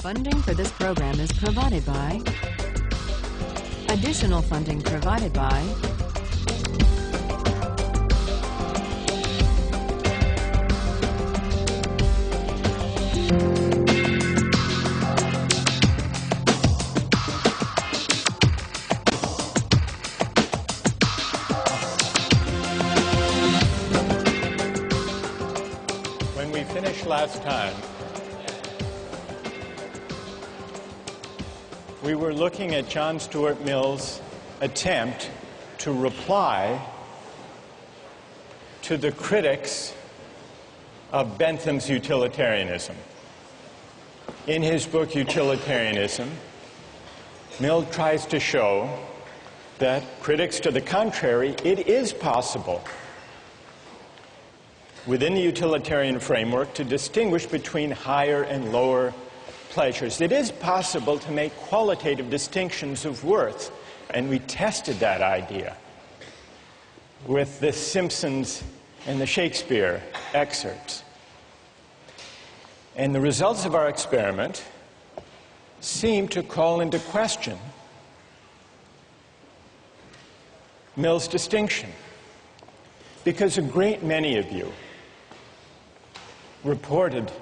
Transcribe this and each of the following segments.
Funding for this program is provided by. Additional funding provided by. When we finished last time, we were looking at John Stuart Mill's attempt to reply to the critics of Bentham's utilitarianism. In his book, Utilitarianism, Mill tries to show that critics to the contrary, it is possible within the utilitarian framework to distinguish between higher and lower pleasures. It is possible to make qualitative distinctions of worth, and we tested that idea with the Simpsons and the Shakespeare excerpts. And the results of our experiment seem to call into question Mill's distinction, because a great many of you reported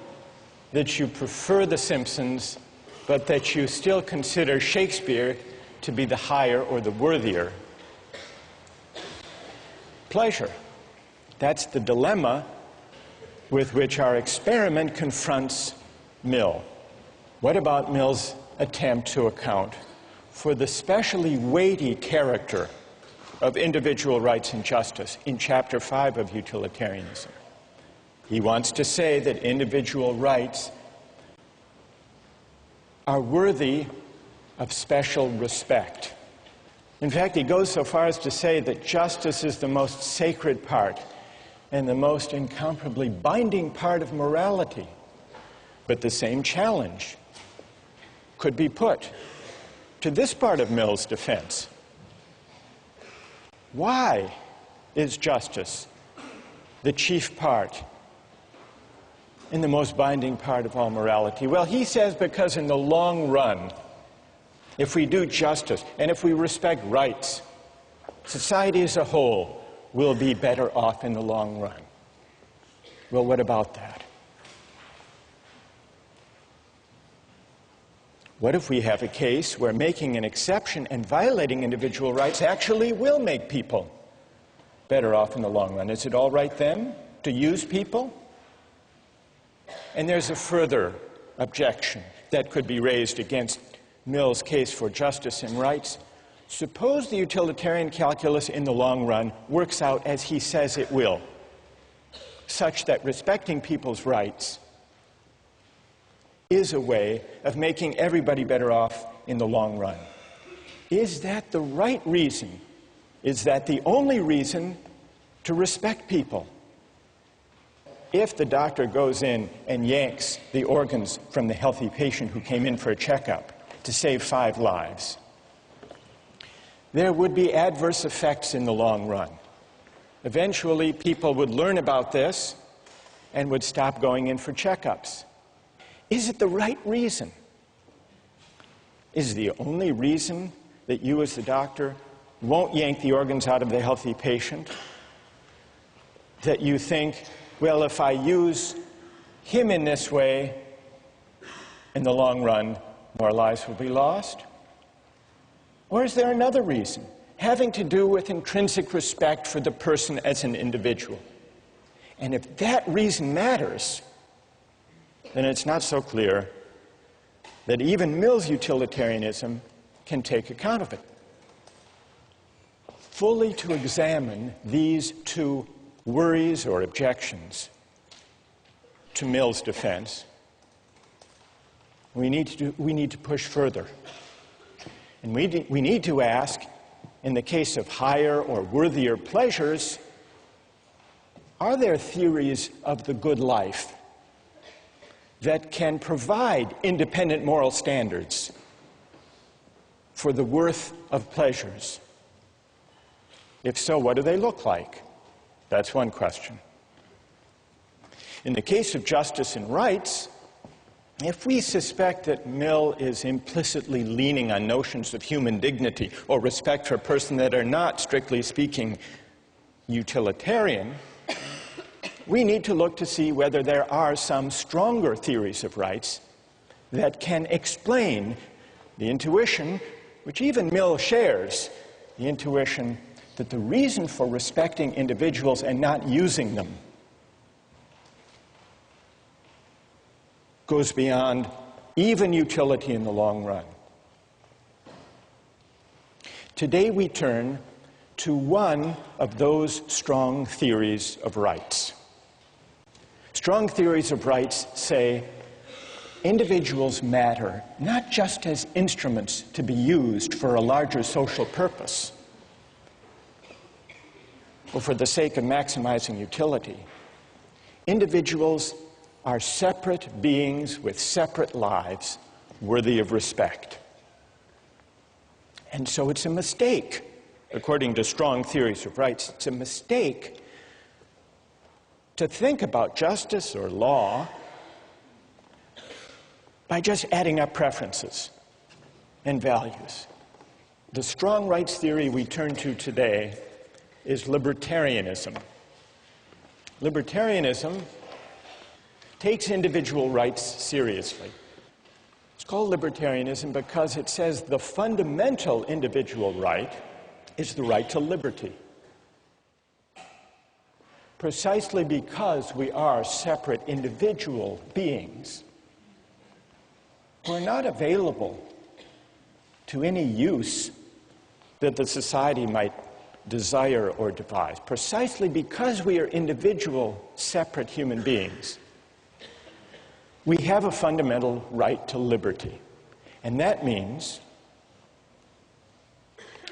that you prefer the Simpsons, but that you still consider Shakespeare to be the higher or the worthier pleasure. That's the dilemma with which our experiment confronts Mill. What about Mill's attempt to account for the specially weighty character of individual rights and justice in Chapter 5 of Utilitarianism? He wants to say that individual rights are worthy of special respect. In fact, he goes so far as to say that justice is the most sacred part and the most incomparably binding part of morality. But the same challenge could be put to this part of Mill's defense. Why is justice the chief part and the most binding part of all morality? Well, he says because in the long run, if we do justice and if we respect rights, society as a whole will be better off in the long run. Well, what about that? What if we have a case where making an exception and violating individual rights actually will make people better off in the long run? Is it all right then to use people? And there's a further objection that could be raised against Mill's case for justice and rights. Suppose the utilitarian calculus in the long run works out as he says it will, such that respecting people's rights is a way of making everybody better off in the long run. Is that the right reason? Is that the only reason to respect people? If the doctor goes in and yanks the organs from the healthy patient who came in for a checkup to save 5 lives, there would be adverse effects in the long run. Eventually, people would learn about this and would stop going in for checkups. Is it the right reason? Is it the only reason that you as the doctor won't yank the organs out of the healthy patient? That you think, well, if I use him in this way, in the long run, more lives will be lost? Or is there another reason, having to do with intrinsic respect for the person as an individual? And if that reason matters, then it's not so clear that even Mill's utilitarianism can take account of it. Fully to examine these two worries or objections to Mill's defense, we need to push further. And we need to ask, in the case of higher or worthier pleasures, are there theories of the good life that can provide independent moral standards for the worth of pleasures? If so, what do they look like? That's one question. In the case of justice and rights, If we suspect that Mill is implicitly leaning on notions of human dignity or respect for a person that are not, strictly speaking, utilitarian, we need to look to see whether there are some stronger theories of rights that can explain the intuition, which even Mill shares, the intuition that the reason for respecting individuals and not using them goes beyond even utility in the long run. Today we turn to one of those strong theories of rights. Strong theories of rights say individuals matter not just as instruments to be used for a larger social purpose or for the sake of maximizing utility. Individuals are separate beings with separate lives worthy of respect. And so it's a mistake, according to strong theories of rights, it's a mistake to think about justice or law by just adding up preferences and values. The strong rights theory we turn to today is libertarianism. Libertarianism takes individual rights seriously. It's called libertarianism because it says the fundamental individual right is the right to liberty. Precisely because we are separate individual beings, we're not available to any use that the society might desire or devise. Precisely because we are individual, separate human beings, we have a fundamental right to liberty. And that means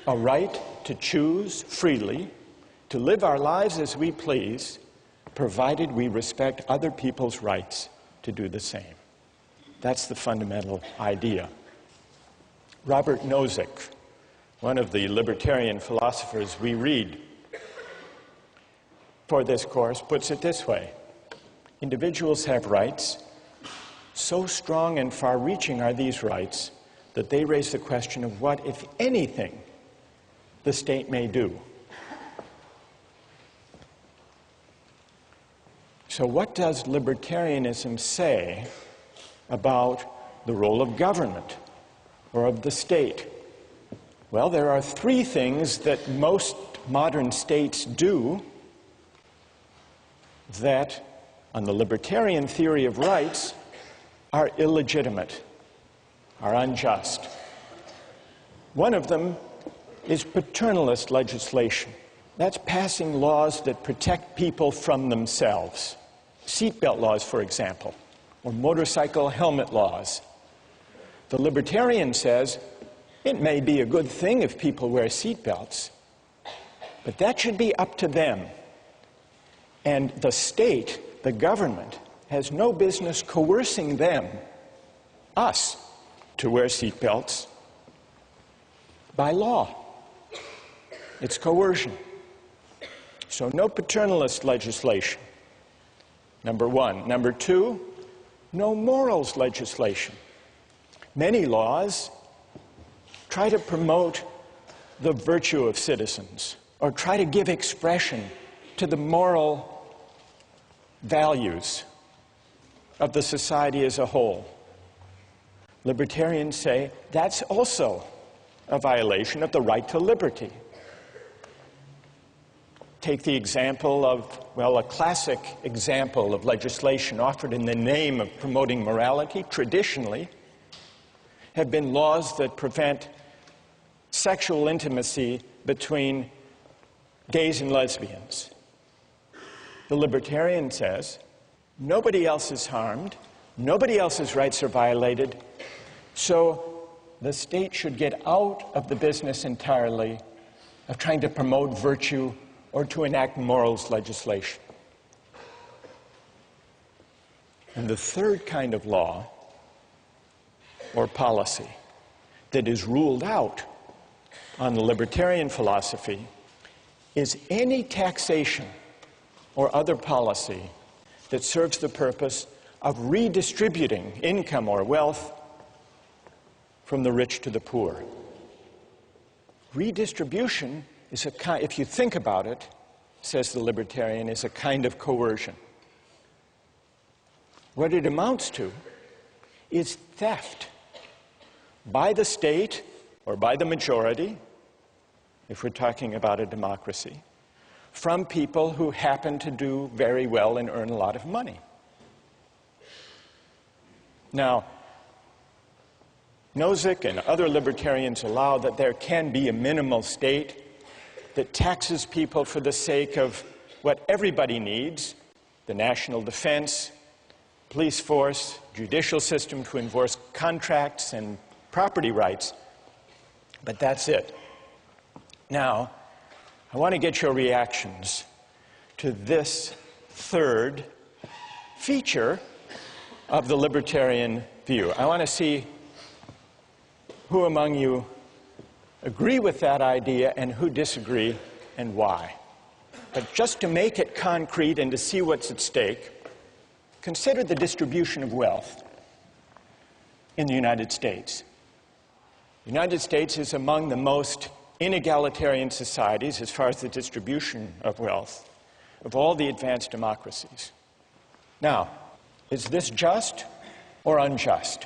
a right to choose freely, to live our lives as we please, provided we respect other people's rights to do the same. That's the fundamental idea. Robert Nozick, one of the libertarian philosophers we read for this course, puts it this way: individuals have rights. So strong and far-reaching are these rights that they raise the question of what, if anything, the state may do. So what does libertarianism say about the role of government or of the state? Well, there are three things that most modern states do that, on the libertarian theory of rights, are illegitimate, are unjust. One of them is paternalist legislation. That's passing laws that protect people from themselves. Seatbelt laws, for example, or motorcycle helmet laws. The libertarian says it may be a good thing if people wear seatbelts, but that should be up to them. And the state, the government, has no business coercing them, us, to wear seatbelts by law. It's coercion. So no paternalist legislation, number one. Number two, no morals legislation. Many laws try to promote the virtue of citizens or try to give expression to the moral values of the society as a whole. Libertarians say that's also a violation of the right to liberty. Take the example of, well, a classic example of legislation offered in the name of promoting morality, traditionally, have been laws that prevent sexual intimacy between gays and lesbians. The libertarian says, nobody else is harmed, nobody else's rights are violated, so the state should get out of the business entirely of trying to promote virtue or to enact morals legislation. And the third kind of law or policy that is ruled out on the libertarian philosophy is any taxation or other policy that serves the purpose of redistributing income or wealth from the rich to the poor. Redistribution is a kind, if you think about it, says the libertarian, is a kind of coercion. What it amounts to is theft by the state or by the majority, if we're talking about a democracy, from people who happen to do very well and earn a lot of money. Now, Nozick and other libertarians allow that there can be a minimal state that taxes people for the sake of what everybody needs, the national defense, police force, judicial system to enforce contracts and property rights, but that's it. Now, I want to get your reactions to this third feature of the libertarian view. I want to see who among you agree with that idea and who disagree and why. But just to make it concrete and to see what's at stake, consider the distribution of wealth in the United States. The United States is among the most inegalitarian societies as far as the distribution of wealth of all the advanced democracies. Now, is this just or unjust?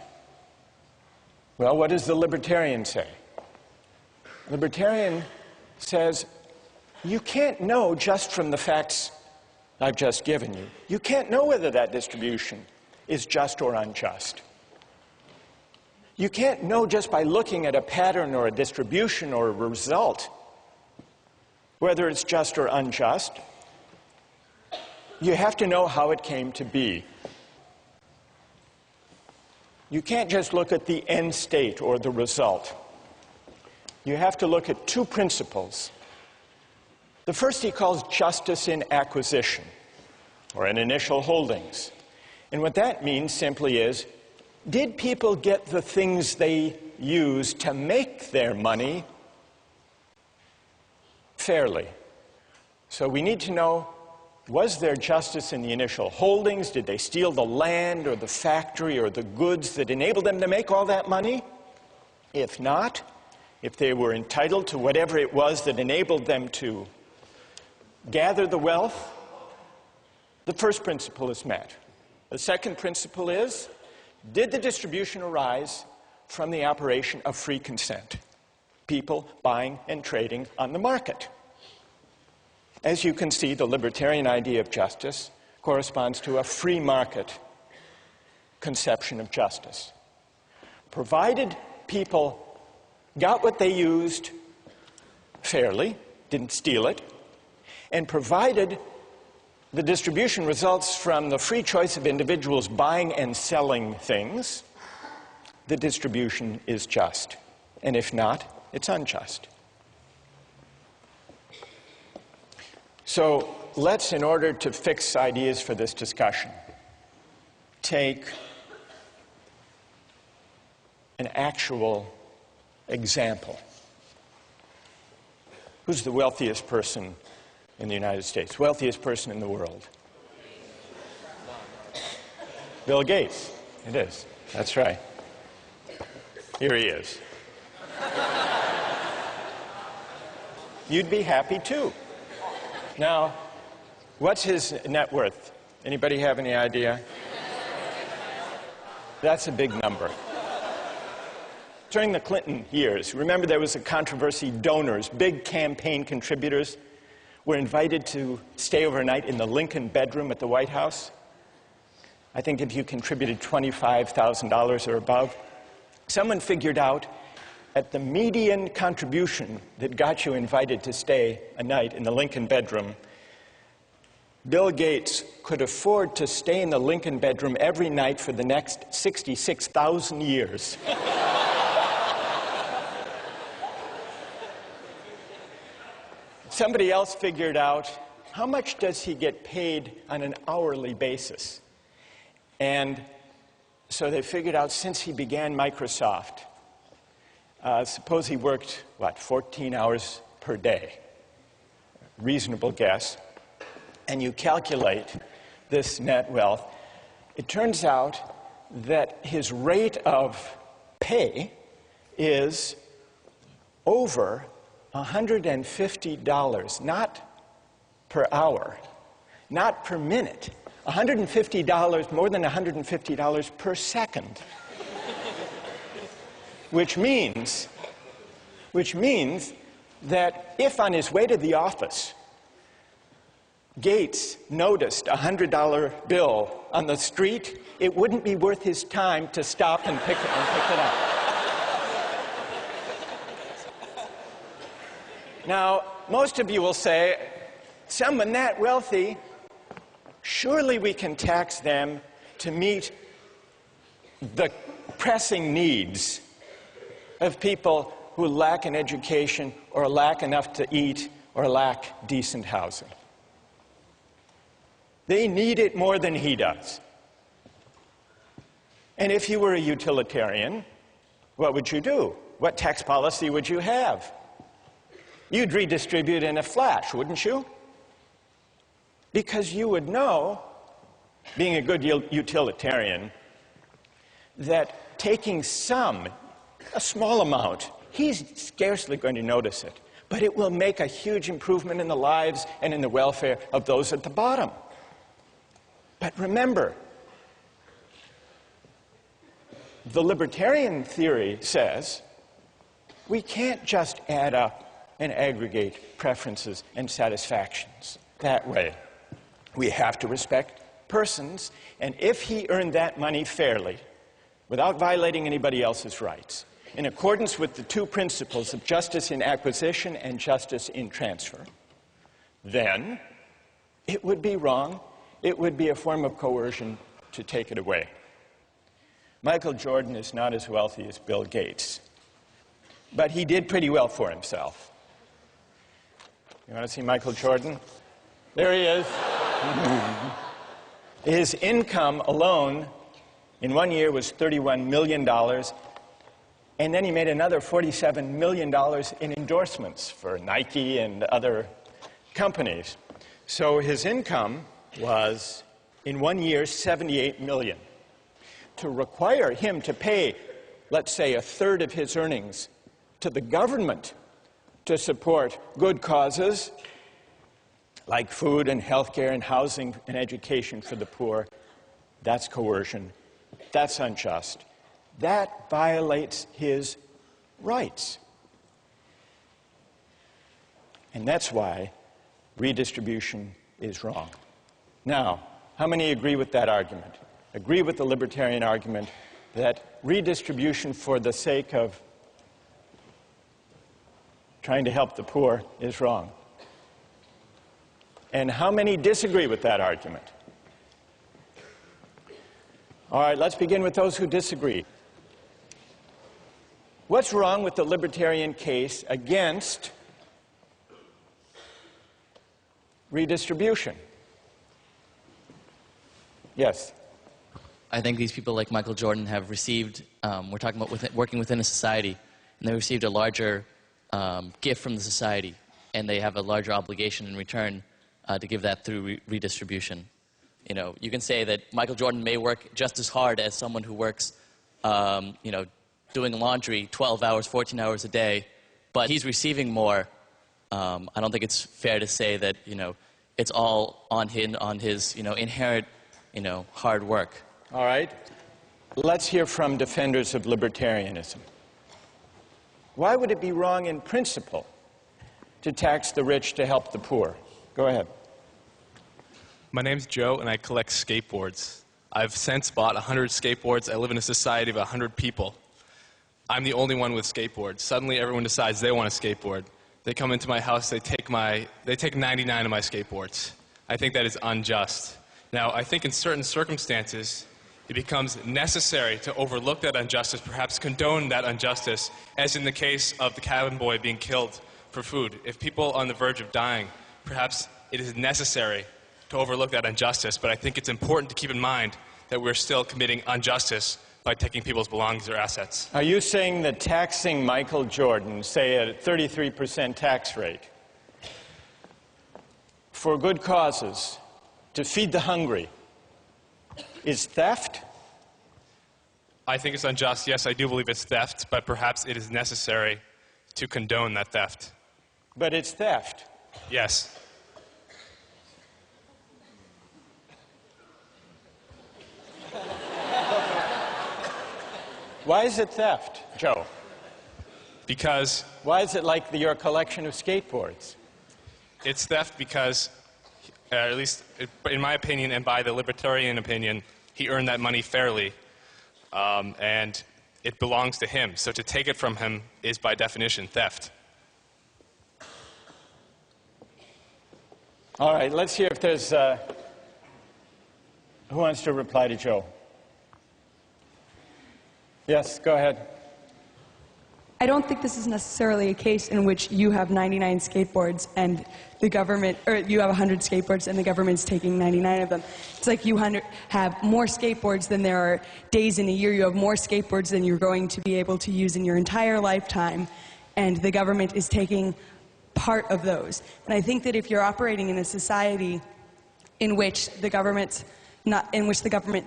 Well, what does the libertarian say? The libertarian says, you can't know just from the facts I've just given you. You can't know whether that distribution is just or unjust. You can't know just by looking at a pattern or a distribution or a result whether it's just or unjust. You have to know how it came to be. You can't just look at the end state or the result. You have to look at two principles. The first he calls justice in acquisition, or in initial holdings. And what that means simply is, did people get the things they used to make their money fairly? So we need to know, was there justice in the initial holdings? Did they steal the land or the factory or the goods that enabled them to make all that money? If not, if they were entitled to whatever it was that enabled them to gather the wealth, the first principle is met. The second principle is, did the distribution arise from the operation of free consent? People buying and trading on the market. As you can see, the libertarian idea of justice corresponds to a free market conception of justice. Provided people got what they used fairly, didn't steal it, and provided the distribution results from the free choice of individuals buying and selling things, the distribution is just. And if not, it's unjust. So let's, in order to fix ideas for this discussion, take an actual example. Who's the wealthiest person in the United States? Wealthiest person in the world? Bill Gates. It is. That's right. Here he is. You'd be happy too. Now, what's his net worth? Anybody have any idea? That's a big number. During the Clinton years, remember there was a controversy. Donors, big campaign contributors, were invited to stay overnight in the Lincoln bedroom at the White House. I think if you contributed $25,000 or above, someone figured out at the median contribution that got you invited to stay a night in the Lincoln bedroom, Bill Gates could afford to stay in the Lincoln bedroom every night for the next 66,000 years. Somebody else figured out, how much does he get paid on an hourly basis? And so they figured out, since he began Microsoft, suppose he worked, 14 hours per day. Reasonable guess. And you calculate this net wealth, It turns out that his rate of pay is over $150, not per hour, not per minute, $150, more than $150 per second. Which means that if on his way to the office, Gates noticed a $100 bill on the street, it wouldn't be worth his time to stop and pick it up. Now, most of you will say, someone that wealthy, surely we can tax them to meet the pressing needs of people who lack an education or lack enough to eat or lack decent housing. They need it more than he does. And if you were a utilitarian, what would you do? What tax policy would you have? You'd redistribute in a flash, wouldn't you? Because you would know, being a good utilitarian, that taking a small amount, he's scarcely going to notice it, but it will make a huge improvement in the lives and in the welfare of those at the bottom. But remember, the libertarian theory says we can't just add up and aggregate preferences and satisfactions that way. We have to respect persons, and if he earned that money fairly, without violating anybody else's rights, in accordance with the two principles of justice in acquisition and justice in transfer, then it would be wrong. It would be a form of coercion to take it away. Michael Jordan is not as wealthy as Bill Gates, but he did pretty well for himself. You want to see Michael Jordan? There he is. His income alone in 1 year was $31 million, and then he made another $47 million in endorsements for Nike and other companies. So his income was, in 1 year, $78 million. To require him to pay, let's say, a third of his earnings to the government to support good causes like food and health care and housing and education for the poor, that's coercion. That's unjust. That violates his rights. And that's why redistribution is wrong. Now, how many agree with that argument? Agree with the libertarian argument that redistribution for the sake of trying to help the poor is wrong? And how many disagree with that argument? All right, let's begin with those who disagree. What's wrong with the libertarian case against redistribution? Yes. I think these people like Michael Jordan have received, we're talking about working within a society, and they received a larger gift from the society, and they have a larger obligation in return to give that through redistribution. You know, you can say that Michael Jordan may work just as hard as someone who works, you know, doing laundry 12 hours, 14 hours a day, but he's receiving more. I don't think it's fair to say that, you know, it's all on his, you know, inherent, you know, hard work. All right. Let's hear from defenders of libertarianism. Why would it be wrong in principle to tax the rich to help the poor? Go ahead. My name's Joe, and I collect skateboards. I've since bought 100 skateboards. I live in a society of 100 people. I'm the only one with skateboards. Suddenly, everyone decides they want a skateboard. They come into my house, they take 99 of my skateboards. I think that is unjust. Now, I think in certain circumstances, it becomes necessary to overlook that injustice, perhaps condone that injustice, as in the case of the cabin boy being killed for food. If people are on the verge of dying, perhaps it is necessary to overlook that injustice, but I think it's important to keep in mind that we're still committing injustice by taking people's belongings or assets. Are you saying that taxing Michael Jordan, say at a 33% tax rate, for good causes, to feed the hungry, is theft? I think it's unjust. Yes, I do believe it's theft, but perhaps it is necessary to condone that theft. But it's theft. Yes. Why is it theft, Joe? Because Why is it like your collection of skateboards? it's theft because, at least in my opinion and by the libertarian opinion, he earned that money fairly, and it belongs to him. So to take it from him is by definition theft. All right, let's hear if there's... who wants to reply to Joe? Yes, go ahead. I don't think this is necessarily a case in which you have 99 skateboards and the government, or you have 100 skateboards and the government's taking 99 of them. It's like you have more skateboards than there are days in a year. You have more skateboards than you're going to be able to use in your entire lifetime, and the government is taking part of those. And I think that if you're operating in a society in which the government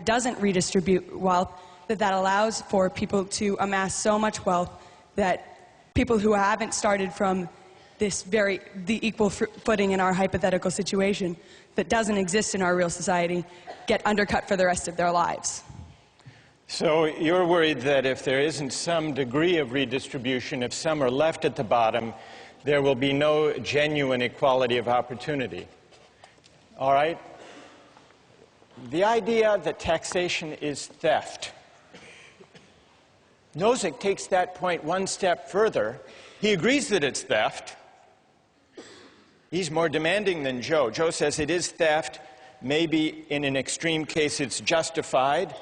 doesn't redistribute wealth, that allows for people to amass so much wealth that people who haven't started from the equal footing in our hypothetical situation that doesn't exist in our real society get undercut for the rest of their lives. So you're worried that if there isn't some degree of redistribution, if some are left at the bottom, there will be no genuine equality of opportunity. All right? The idea that taxation is theft. Nozick takes that point one step further. He agrees that it's theft. He's more demanding than Joe. Joe says it is theft. Maybe in an extreme case it's justified.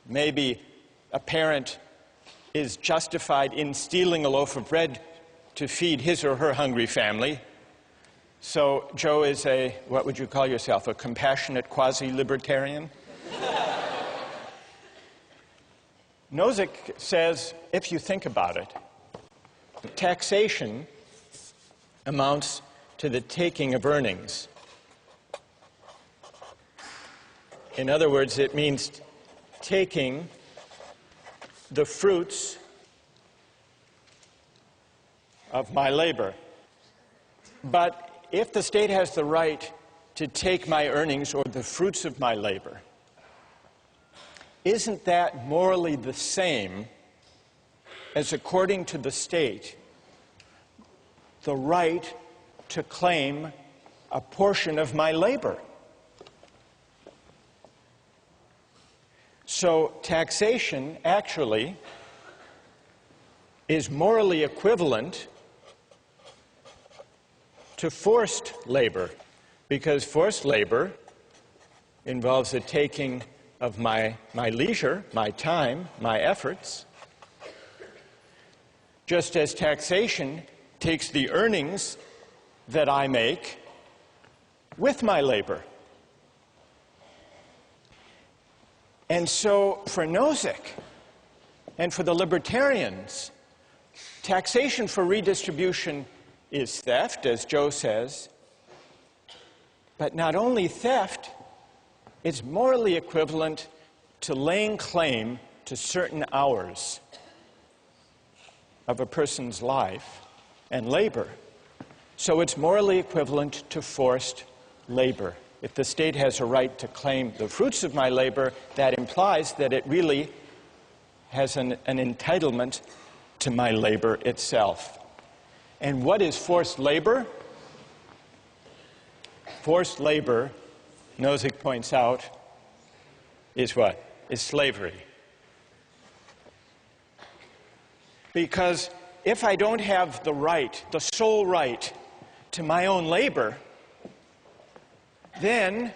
Maybe a parent is justified in stealing a loaf of bread to feed his or her hungry family. So Joe is what would you call yourself, a compassionate quasi-libertarian? Nozick says, if you think about it, taxation amounts to the taking of earnings. In other words, it means taking the fruits of my labor. But if the state has the right to take my earnings or the fruits of my labor, isn't that morally the same as, according to the state, the right to claim a portion of my labor? So taxation actually is morally equivalent to forced labor, because forced labor involves the taking of my leisure, my time, my efforts, just as taxation takes the earnings that I make with my labor. And so for Nozick and for the libertarians, taxation for redistribution is theft, as Joe says, but not only theft, it's morally equivalent to laying claim to certain hours of a person's life and labor. So it's morally equivalent to forced labor. If the state has a right to claim the fruits of my labor, that implies that it really has an entitlement to my labor itself. And what is forced labor? Forced labor, Nozick points out, is what? Is slavery. Because if I don't have the right, the sole right, to my own labor, then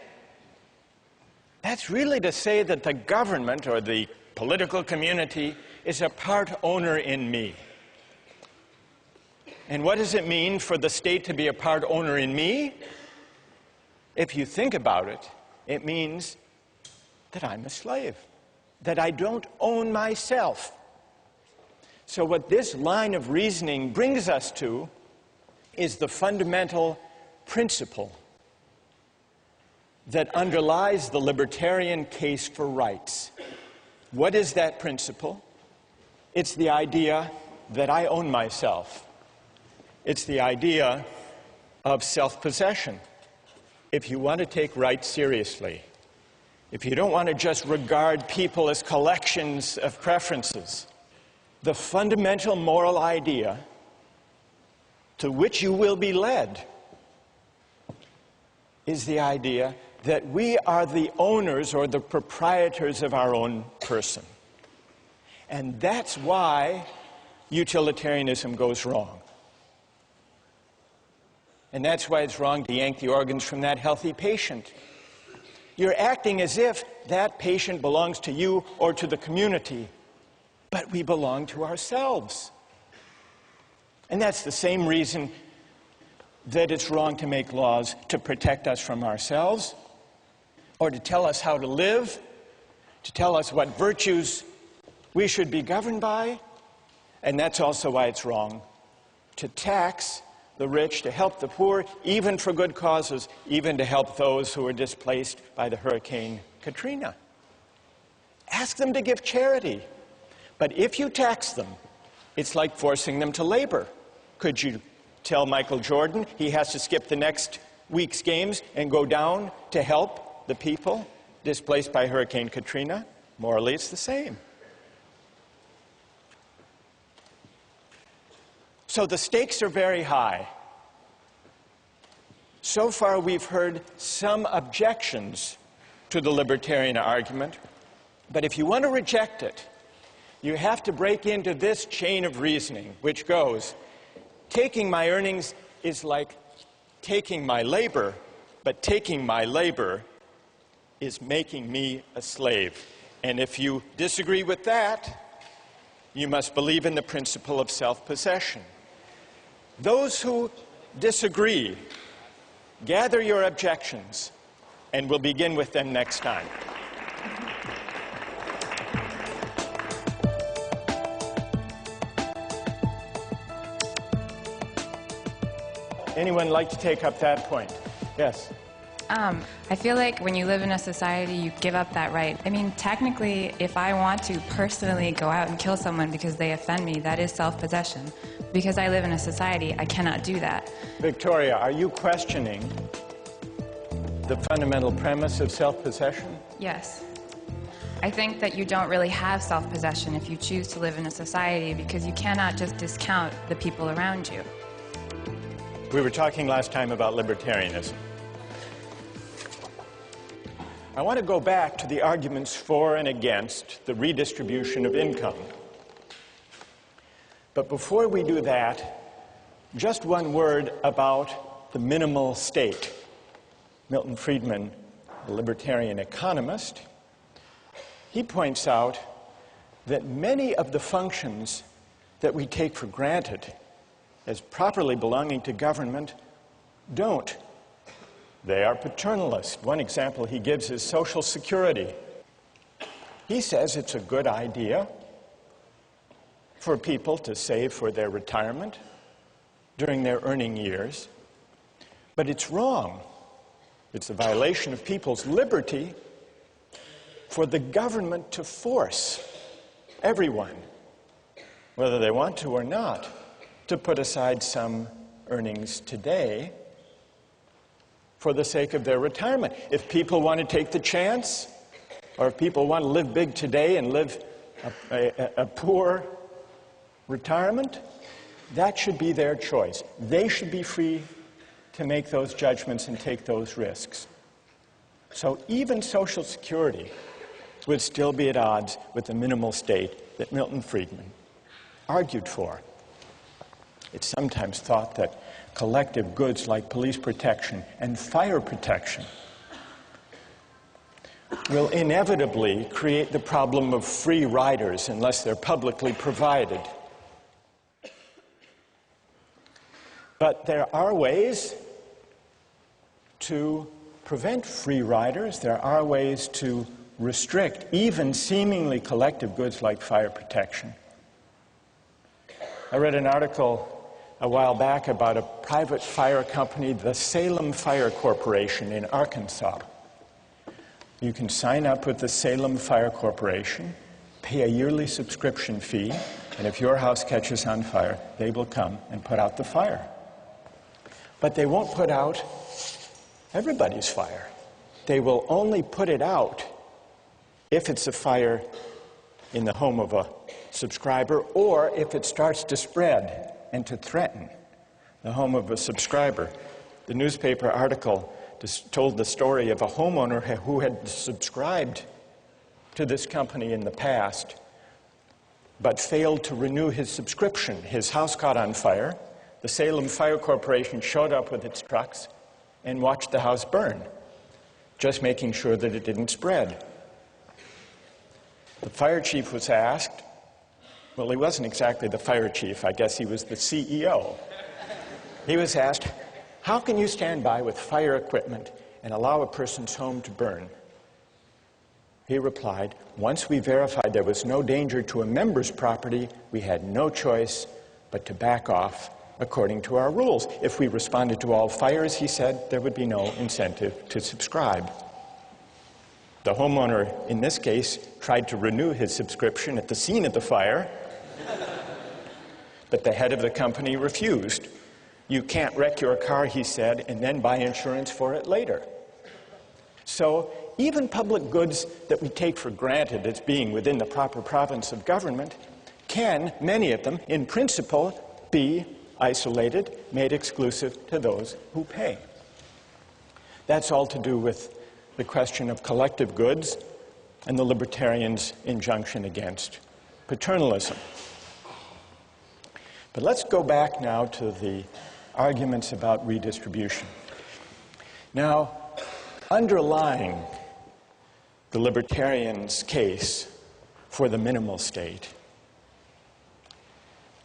that's really to say that the government or the political community is a part owner in me. And what does it mean for the state to be a part owner in me? If you think about it, it means that I'm a slave, that I don't own myself. So what this line of reasoning brings us to is the fundamental principle that underlies the libertarian case for rights. What is that principle? It's the idea that I own myself. It's the idea of self-possession. If you want to take rights seriously, if you don't want to just regard people as collections of preferences, the fundamental moral idea to which you will be led is the idea that we are the owners or the proprietors of our own person. And that's why utilitarianism goes wrong. And that's why it's wrong to yank the organs from that healthy patient. You're acting as if that patient belongs to you or to the community, but we belong to ourselves. And that's the same reason that it's wrong to make laws to protect us from ourselves, or to tell us how to live, to tell us what virtues we should be governed by. And that's also why it's wrong to tax the rich, to help the poor, even for good causes, even to help those who were displaced by the Hurricane Katrina. Ask them to give charity. But if you tax them, it's like forcing them to labor. Could you tell Michael Jordan he has to skip the next week's games and go down to help the people displaced by Hurricane Katrina? Morally, it's the same. So the stakes are very high. So far, we've heard some objections to the libertarian argument, but if you want to reject it, you have to break into this chain of reasoning, which goes, taking my earnings is like taking my labor, but taking my labor is making me a slave. And if you disagree with that, you must believe in the principle of self-possession. Those who disagree, gather your objections, and we'll begin with them next time. Anyone like to take up that point? Yes. I feel like when you live in a society, you give up that right. I mean, technically, if I want to personally go out and kill someone because they offend me, that is self-possession. Because I live in a society, I cannot do that. Victoria, are you questioning the fundamental premise of self-possession? Yes. I think that you don't really have self-possession if you choose to live in a society, because you cannot just discount the people around you. We were talking last time about libertarianism. I want to go back to the arguments for and against the redistribution of income. But before we do that, just one word about the minimal state. Milton Friedman, the libertarian economist, he points out that many of the functions that we take for granted as properly belonging to government don't. They are paternalist. One example he gives is Social Security. He says it's a good idea for people to save for their retirement during their earning years, but it's wrong. It's a violation of people's liberty for the government to force everyone, whether they want to or not, to put aside some earnings today for the sake of their retirement. If people want to take the chance, or if people want to live big today and live a poor retirement, that should be their choice. They should be free to make those judgments and take those risks. So even Social Security would still be at odds with the minimal state that Milton Friedman argued for. It's sometimes thought that collective goods like police protection and fire protection will inevitably create the problem of free riders unless they're publicly provided. But there are ways to prevent free riders. There are ways to restrict even seemingly collective goods like fire protection. I read an article a while back about a private fire company, the Salem Fire Corporation in Arkansas. You can sign up with the Salem Fire Corporation, pay a yearly subscription fee, and if your house catches on fire, they will come and put out the fire. But they won't put out everybody's fire. They will only put it out if it's a fire in the home of a subscriber, or if it starts to spread and to threaten the home of a subscriber. The newspaper article told the story of a homeowner who had subscribed to this company in the past, but failed to renew his subscription. His house caught on fire. The Salem Fire Corporation showed up with its trucks and watched the house burn, just making sure that it didn't spread. The fire chief was asked, well, he wasn't exactly the fire chief, I guess he was the CEO. He was asked, how can you stand by with fire equipment and allow a person's home to burn? He replied, once we verified there was no danger to a member's property, we had no choice but to back off according to our rules. If we responded to all fires, he said, there would be no incentive to subscribe. The homeowner, in this case, tried to renew his subscription at the scene of the fire, but the head of the company refused. You can't wreck your car, he said, and then buy insurance for it later. So even public goods that we take for granted as being within the proper province of government can, many of them, in principle, be isolated, made exclusive to those who pay. That's all to do with the question of collective goods and the libertarians' injunction against paternalism. But let's go back now to the arguments about redistribution. Now, underlying the libertarians' case for the minimal state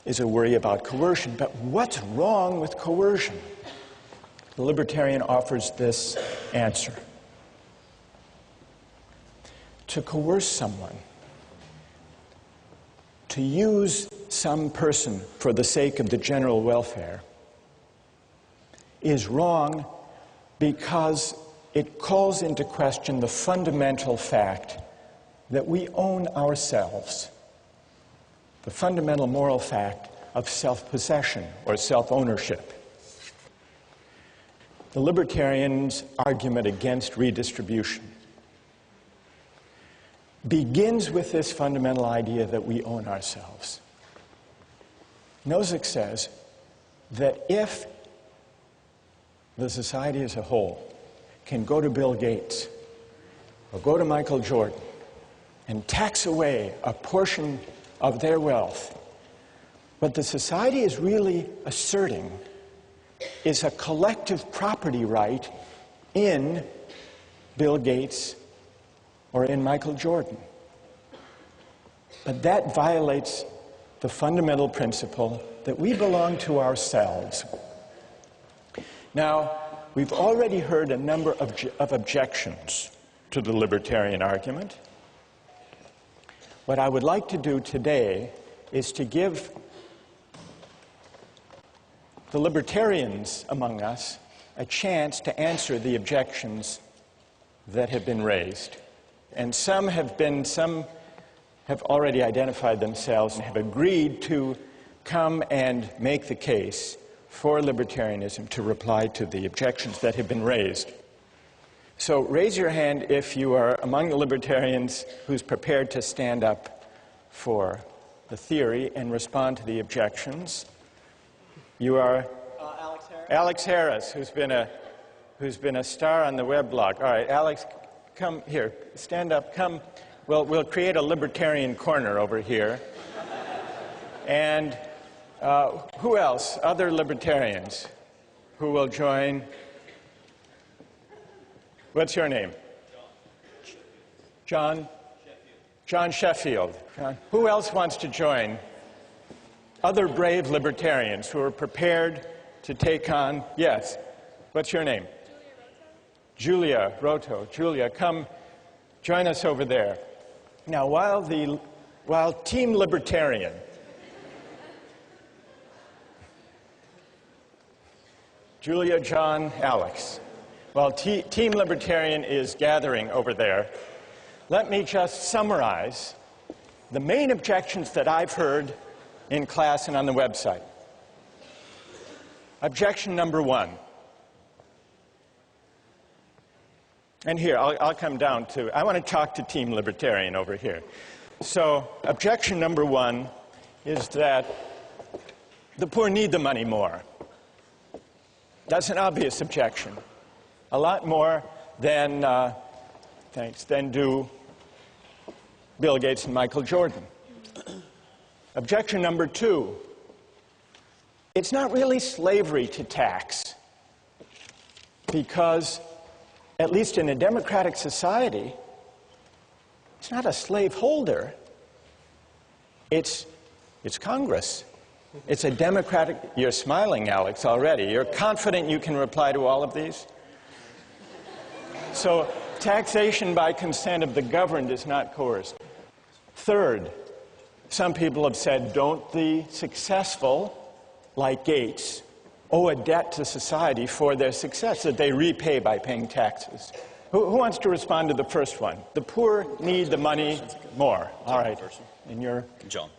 is a worry about coercion. But what's wrong with coercion? The libertarian offers this answer. To coerce someone, to use some person for the sake of the general welfare, is wrong because it calls into question the fundamental fact that we own ourselves, the fundamental moral fact of self-possession or self-ownership. The libertarians' argument against redistribution begins with this fundamental idea that we own ourselves. Nozick says that if the society as a whole can go to Bill Gates or go to Michael Jordan and tax away a portion of their wealth, what the society is really asserting is a collective property right in Bill Gates or in Michael Jordan. But that violates the fundamental principle that we belong to ourselves. Now, we've already heard a number of objections to the libertarian argument. What I would like to do today is to give the libertarians among us a chance to answer the objections that have been raised. And some have already identified themselves and have agreed to come and make the case for libertarianism to reply to the objections that have been raised. So raise your hand if you are among the libertarians who's prepared to stand up for the theory and respond to the objections. You are Alex Harris, who's been a star on the weblog. All right, Alex, come here. Stand up. Come. We'll create a libertarian corner over here. And who else? Other libertarians who will join? What's your name? John? John Sheffield. John. Who else wants to join? Other brave libertarians who are prepared to take on, yes. What's your name? Julia Roto. Julia, come join us over there. Now, while Team Libertarian Julia, John, Alex, While Team Libertarian is gathering over there, let me just summarize the main objections that I've heard in class and on the website. Objection number one. And here, I'll come down to, I want to talk to Team Libertarian over here. So, objection number one is that the poor need the money more. That's an obvious objection. A lot more than, than do Bill Gates and Michael Jordan. Objection number two. It's not really slavery to tax, because at least in a democratic society, it's not a slaveholder. It's Congress. It's a democratic... You're smiling, Alex, already. You're confident you can reply to all of these? So, taxation by consent of the governed is not coerced. Third, some people have said, don't the successful, like Gates, owe a debt to society for their success that they repay by paying taxes? Who wants to respond to the first one? The poor need the money more. All right. And you're? John.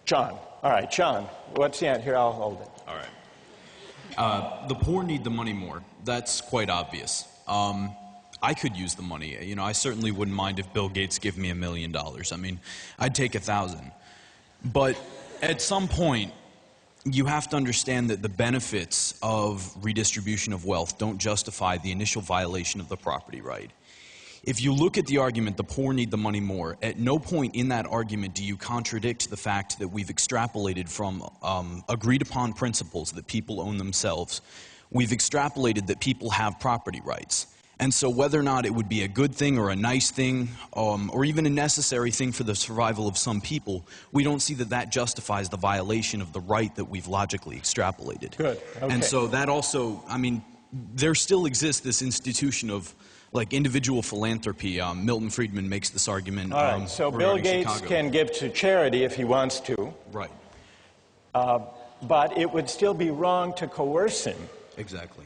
John. All right, John. What's the answer? Here, I'll hold it. All right. The poor need the money more. That's quite obvious. I could use the money. You know, I certainly wouldn't mind if Bill Gates gave me $1 million. I mean, I'd take 1,000. But at some point, you have to understand that the benefits of redistribution of wealth don't justify the initial violation of the property right. If you look at the argument, the poor need the money more, at no point in that argument do you contradict the fact that we've extrapolated from agreed upon principles that people own themselves. We've extrapolated that people have property rights. And so whether or not it would be a good thing or a nice thing, or even a necessary thing for the survival of some people, we don't see that that justifies the violation of the right that we've logically extrapolated. Good. Okay. And so that also, I mean, there still exists this institution of, like, individual philanthropy. Milton Friedman makes this argument. All right, so Bill Gates can give to charity if he wants to. Right. But it would still be wrong to coerce him. Exactly.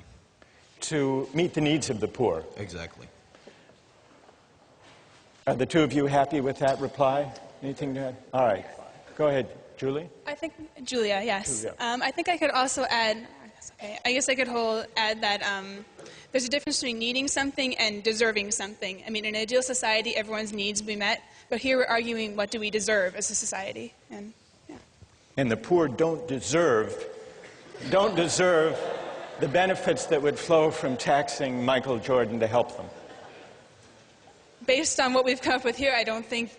To meet the needs of the poor. Exactly. Are the two of you happy with that reply? Anything to add? All right. Go ahead, Julie. I think, Julia, yes. Julia. I think I could also add, I guess I could add that there's a difference between needing something and deserving something. I mean, in an ideal society, everyone's needs will be met, but here we're arguing what do we deserve as a society. And, yeah. And the poor don't deserve the benefits that would flow from taxing Michael Jordan to help them. Based on what we've come up with here, I don't think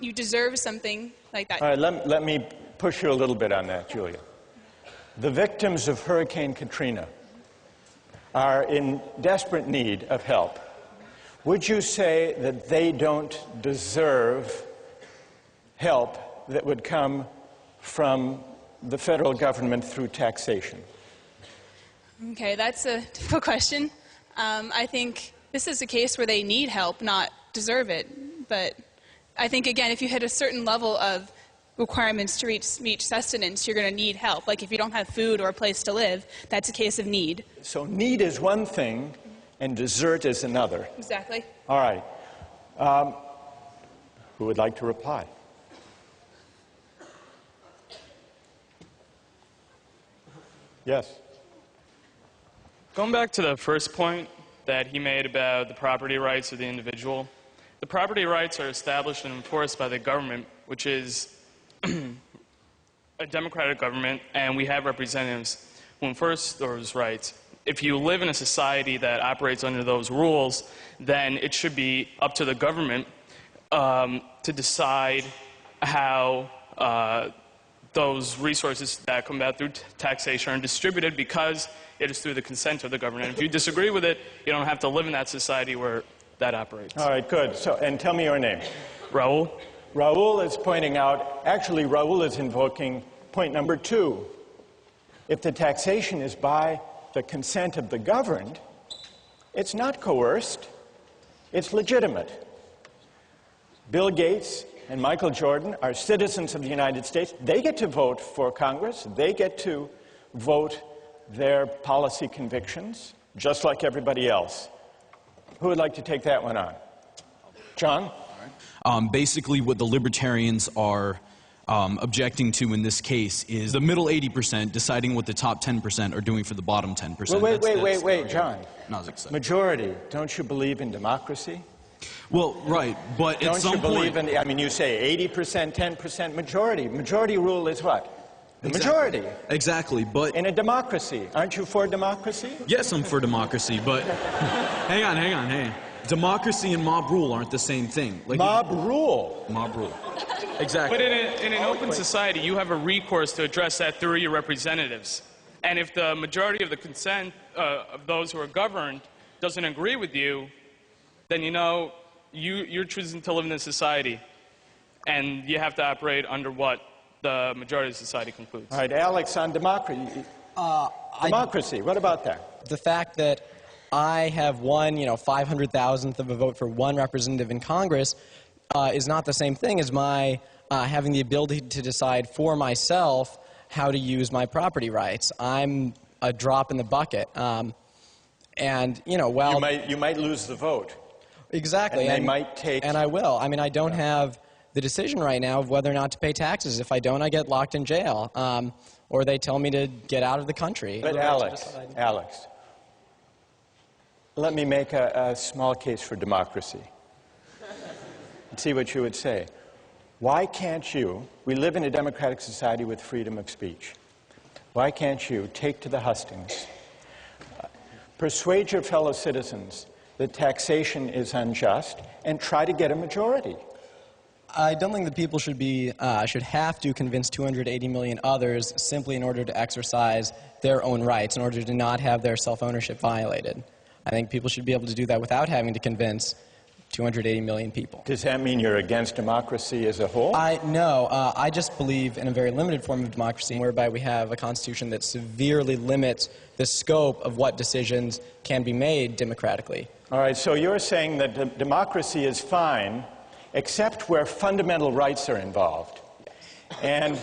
you deserve something like that. All right, let me push you a little bit on that, Julia. The victims of Hurricane Katrina are in desperate need of help. Would you say that they don't deserve help that would come from the federal government through taxation? Okay, that's a difficult question. I think this is a case where they need help, not deserve it. But I think, again, if you hit a certain level of requirements to reach sustenance, you're going to need help. Like if you don't have food or a place to live, that's a case of need. So need is one thing, and desert is another. Exactly. All right. Who would like to reply? Yes. Going back to the first point that he made about the property rights of the individual, the property rights are established and enforced by the government, which is a democratic government, and we have representatives who enforce those rights. If you live in a society that operates under those rules, then it should be up to the government to decide how those resources that come out through taxation are distributed, because it is through the consent of the government. And if you disagree with it, you don't have to live in that society where that operates. All right, good. So, and tell me your name. Raul. Raul is pointing out, actually Raul is invoking point number 2. If the taxation is by the consent of the governed, it's not coerced, it's legitimate. Bill Gates and Michael Jordan are citizens of the United States. They get to vote for Congress. They get to vote their policy convictions. just like everybody else. Who would like to take that one on? John? Basically, what the libertarians are objecting to in this case is the middle 80% deciding what the top 10% are doing for the bottom 10%. Wait, John. No, I was excited. Majority, don't you believe in democracy? Well, right, but at some point... Don't you believe in, I mean, you say 80%, 10% majority. Majority rule is what? The majority. Exactly, but... In a democracy. Aren't you for democracy? Yes, I'm for democracy, but... hang on. Democracy and mob rule aren't the same thing. Like, mob rule? Mob rule. Exactly. But in an open society, you have a recourse to address that through your representatives. And if the majority of the consent of those who are governed doesn't agree with you, then you're choosing to live in a society, and you have to operate under what the majority of society concludes. All right, Alex, on democracy. Democracy, what about that? The fact that I have won, 500,000th of a vote for one representative in Congress is not the same thing as my having the ability to decide for myself how to use my property rights. I'm a drop in the bucket. And, well... You might lose the vote. Exactly. And they might take... And I will. I mean, I don't have the decision right now of whether or not to pay taxes. If I don't, I get locked in jail. Or they tell me to get out of the country. But Alex, let me make a small case for democracy. And see what you would say. Why can't you, we live in a democratic society with freedom of speech. Why can't you take to the hustings, persuade your fellow citizens that taxation is unjust, and try to get a majority? I don't think that people should have to convince 280 million others simply in order to exercise their own rights, in order to not have their self-ownership violated. I think people should be able to do that without having to convince 280 million people. Does that mean you're against democracy as a whole? No. I just believe in a very limited form of democracy, whereby we have a constitution that severely limits the scope of what decisions can be made democratically. All right, so you're saying that democracy is fine, except where fundamental rights are involved. And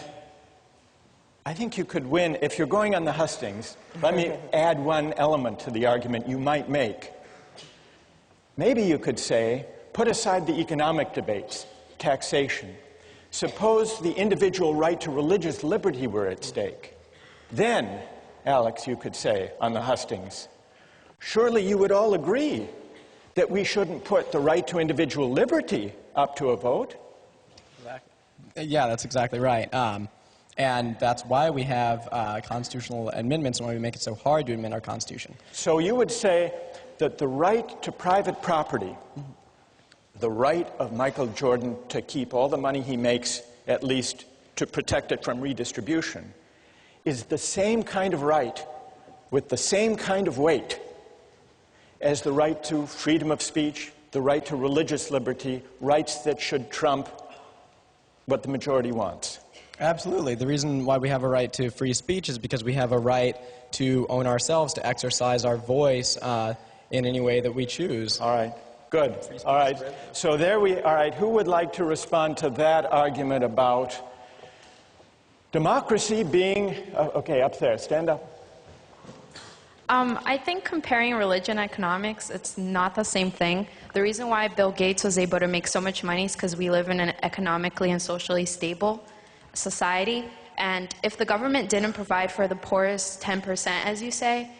I think you could win, if you're going on the hustings, let me add one element to the argument you might make. Maybe you could say, put aside the economic debates, taxation. Suppose the individual right to religious liberty were at stake. Then, Alex, you could say on the hustings, surely you would all agree that we shouldn't put the right to individual liberty up to a vote? Yeah, that's exactly right. And that's why we have constitutional amendments and why we make it so hard to amend our Constitution. So you would say that the right to private property, the right of Michael Jordan to keep all the money he makes, at least to protect it from redistribution, is the same kind of right with the same kind of weight as the right to freedom of speech, the right to religious liberty, rights that should trump what the majority wants. Absolutely. The reason why we have a right to free speech is because we have a right to own ourselves, to exercise our voice in any way that we choose. All right. Good. All right. So there we... All right. Who would like to respond to that argument about democracy being... okay, up there. Stand up. I think comparing religion and economics, it's not the same thing. The reason why Bill Gates was able to make so much money is because we live in an economically and socially stable society. And if the government didn't provide for the poorest 10%, as you say,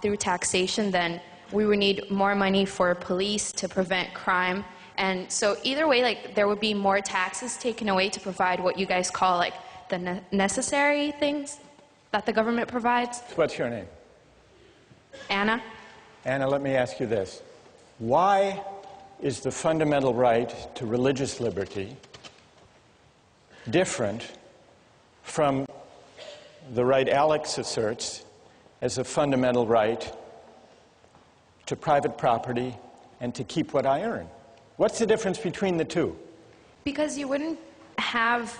through taxation, then we would need more money for police to prevent crime. And so either way, there would be more taxes taken away to provide what you guys call, the necessary things that the government provides. What's your name? Anna. Anna, let me ask you this. Why is the fundamental right to religious liberty different from the right Alex asserts as a fundamental right to private property and to keep what I earn? What's the difference between the two? Because you wouldn't have,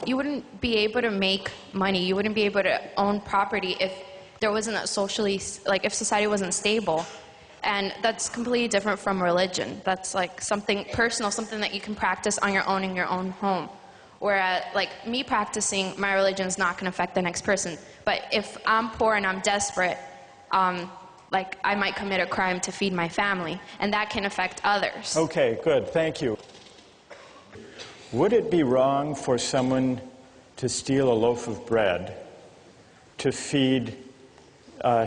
you wouldn't be able to make money, you wouldn't be able to own property if there wasn't a socially, if society wasn't stable. And that's completely different from religion. That's something personal, something that you can practice on your own in your own home. Whereas, me practicing my religion is not going to affect the next person. But if I'm poor and I'm desperate, like I might commit a crime to feed my family, and that can affect others. Okay, good. Thank you. Would it be wrong for someone to steal a loaf of bread to feed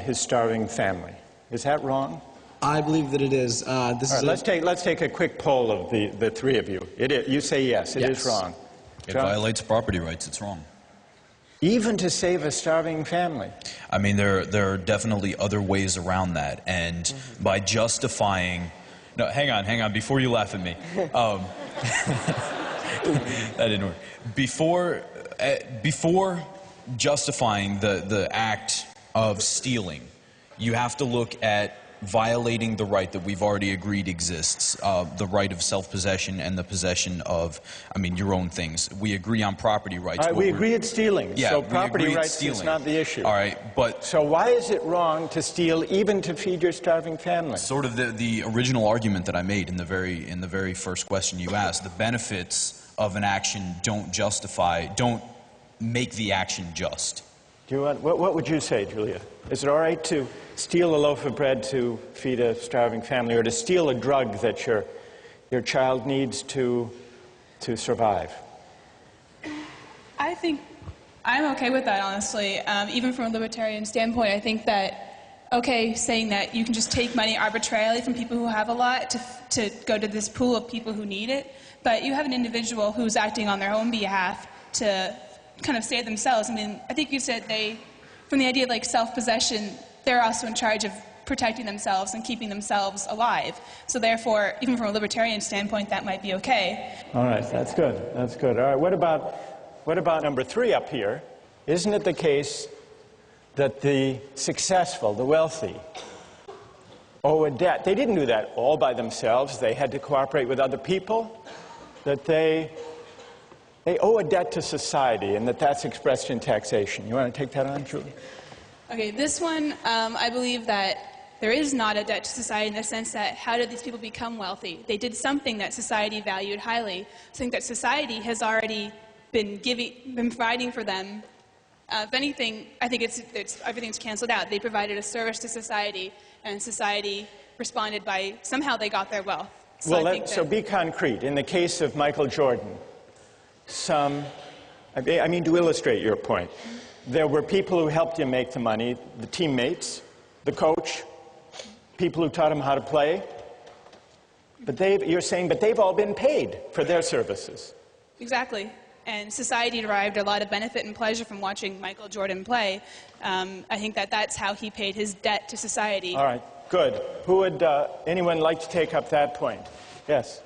his starving family? Is that wrong? I believe that it is. Let's take a quick poll of the three of you. You say yes, it is wrong. It John? violates property rights. It's wrong. Even to save a starving family? I mean, there are definitely other ways around that, and by justifying... No, hang on, before you laugh at me. That didn't work. Before justifying the act of stealing, you have to look at violating the right that we've already agreed exists, the right of self-possession and the possession of, your own things. We agree on property rights. All right, we agree it's stealing, yeah, so property rights is not the issue. All right, but... So why is it wrong to steal even to feed your starving family? Sort of the original argument that I made in the very first question you asked. The benefits of an action don't make the action just. What would you say, Julia? Is it all right to steal a loaf of bread to feed a starving family, or to steal a drug that your child needs to survive? I think I'm okay with that, honestly. Even from a libertarian standpoint, I think that, saying that you can just take money arbitrarily from people who have a lot to go to this pool of people who need it, but you have an individual who's acting on their own behalf to kind of save themselves. I think you said from the idea of like self-possession, they're also in charge of protecting themselves and keeping themselves alive. So therefore, even from a libertarian standpoint, that might be okay. All right, that's good. That's good. All right, what about number 3 up here? Isn't it the case that the successful, the wealthy, owe a debt? They didn't do that all by themselves. They had to cooperate with other people. That they owe a debt to society, and that's expressed in taxation. You want to take that on, Julie? Okay, this one, I believe that there is not a debt to society in the sense that how did these people become wealthy? They did something that society valued highly, something that society has already been providing for them. If anything, I think everything's canceled out. They provided a service to society, and society responded by somehow they got their wealth. So be concrete. In the case of Michael Jordan, to illustrate your point, there were people who helped him make the money, the teammates, the coach, people who taught him how to play. But you're saying they've all been paid for their services. Exactly. And society derived a lot of benefit and pleasure from watching Michael Jordan play. I think that's how he paid his debt to society. All right, good. Who would anyone like to take up that point? Yes.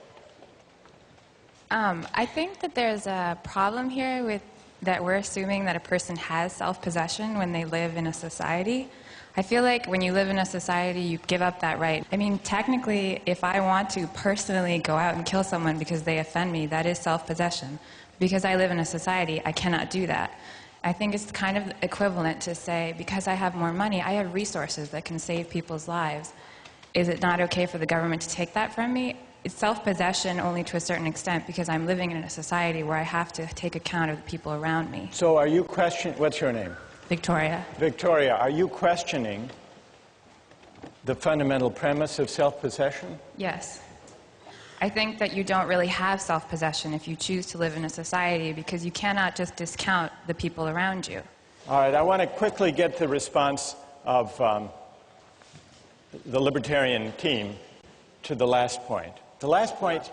I think that there's a problem here with that we're assuming that a person has self-possession when they live in a society. I feel like when you live in a society, you give up that right. Technically, if I want to personally go out and kill someone because they offend me, that is self-possession. Because I live in a society, I cannot do that. I think it's kind of equivalent to say, because I have more money, I have resources that can save people's lives. Is it not okay for the government to take that from me? It's self-possession only to a certain extent because I'm living in a society where I have to take account of the people around me. So are you questioning, what's your name? Victoria. Victoria, are you questioning the fundamental premise of self-possession? Yes. I think that you don't really have self-possession if you choose to live in a society because you cannot just discount the people around you. All right, I want to quickly get the response of the Libertarian team to the last point. The last point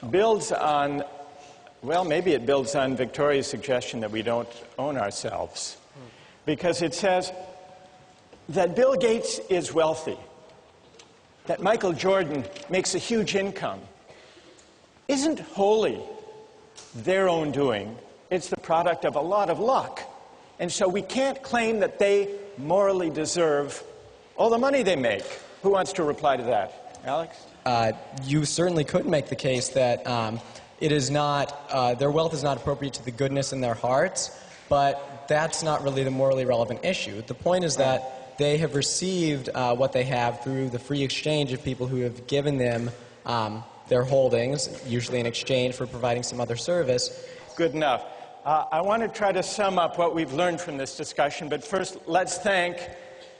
builds on, well, maybe it builds on Victoria's suggestion that we don't own ourselves. Because it says that Bill Gates is wealthy, that Michael Jordan makes a huge income, isn't wholly their own doing. It's the product of a lot of luck. And so we can't claim that they morally deserve all the money they make. Who wants to reply to that? Alex? You certainly could make the case that it is not, their wealth is not appropriate to the goodness in their hearts, but that's not really the morally relevant issue. The point is that they have received what they have through the free exchange of people who have given them their holdings, usually in exchange for providing some other service. Good enough. I want to try to sum up what we've learned from this discussion, but first let's thank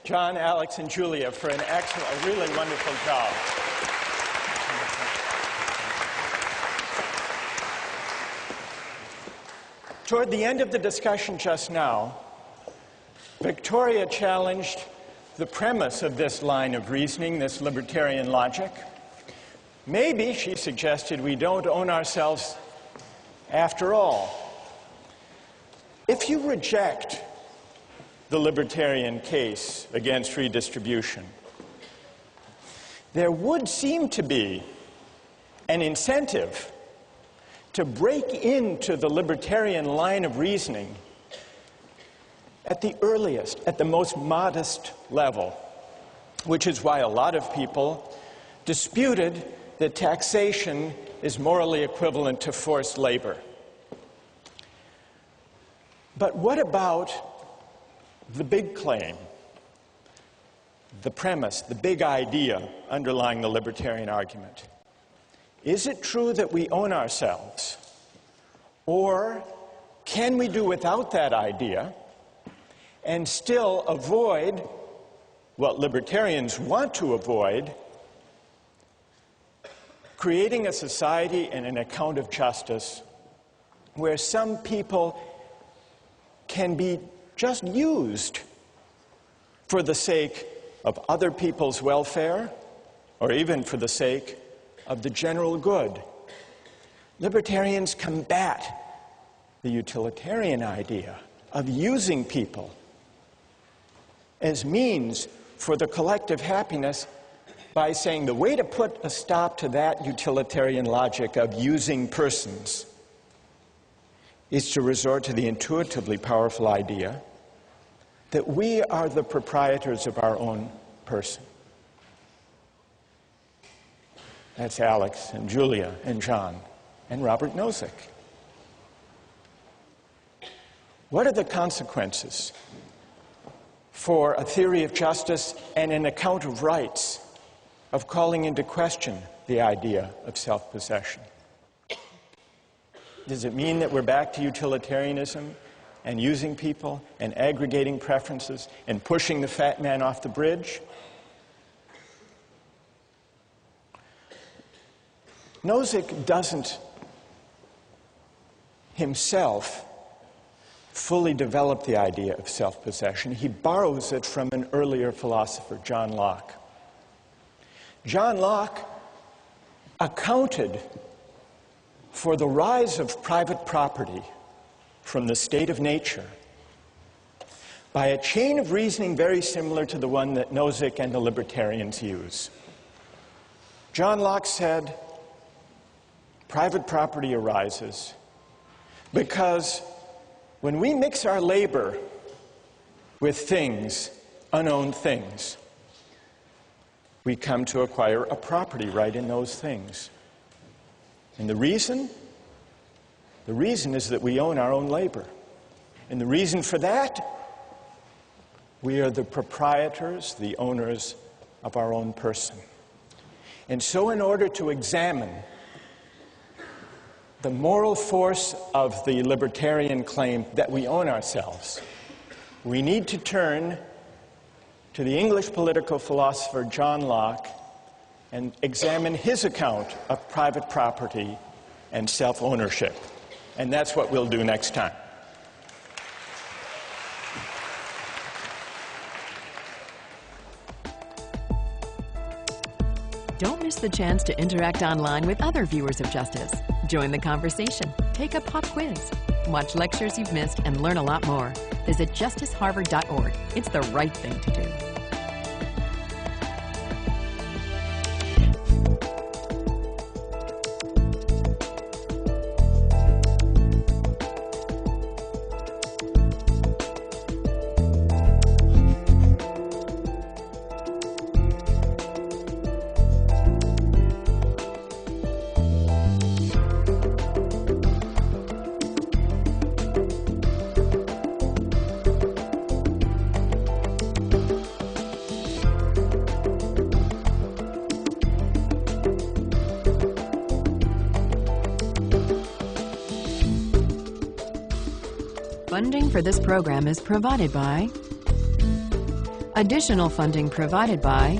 John, Alex, and Julia for an excellent, a really wonderful job. Toward the end of the discussion just now, Victoria challenged the premise of this line of reasoning, this libertarian logic. Maybe, she suggested, we don't own ourselves after all. If you reject the libertarian case against redistribution, there would seem to be an incentive to break into the libertarian line of reasoning at the earliest, at the most modest level, which is why a lot of people disputed that taxation is morally equivalent to forced labor. But what about the big claim, the premise, the big idea underlying the libertarian argument? Is it true that we own ourselves? Or can we do without that idea and still avoid what libertarians want to avoid, creating a society and an account of justice where some people can be just used for the sake of other people's welfare or even for the sake of the general good? Libertarians combat the utilitarian idea of using people as means for the collective happiness by saying the way to put a stop to that utilitarian logic of using persons is to resort to the intuitively powerful idea that we are the proprietors of our own person. That's Alex and Julia and John and Robert Nozick. What are the consequences for a theory of justice and an account of rights of calling into question the idea of self-possession? Does it mean that we're back to utilitarianism and using people and aggregating preferences and pushing the fat man off the bridge? Nozick doesn't himself fully develop the idea of self-possession. He borrows it from an earlier philosopher, John Locke. John Locke accounted for the rise of private property from the state of nature by a chain of reasoning very similar to the one that Nozick and the libertarians use. John Locke said, private property arises because when we mix our labor with things, unowned things, we come to acquire a property right in those things. And the reason is that we own our own labor. And the reason for that, we are the proprietors, the owners of our own person. And so in order to examine the moral force of the libertarian claim that we own ourselves, we need to turn to the English political philosopher John Locke and examine his account of private property and self-ownership. And that's what we'll do next time. Don't miss the chance to interact online with other viewers of Justice. Join the conversation, take a pop quiz, watch lectures you've missed, and learn a lot more. Visit justiceharvard.org. It's the right thing to do. Funding for this program is provided by Additional funding provided by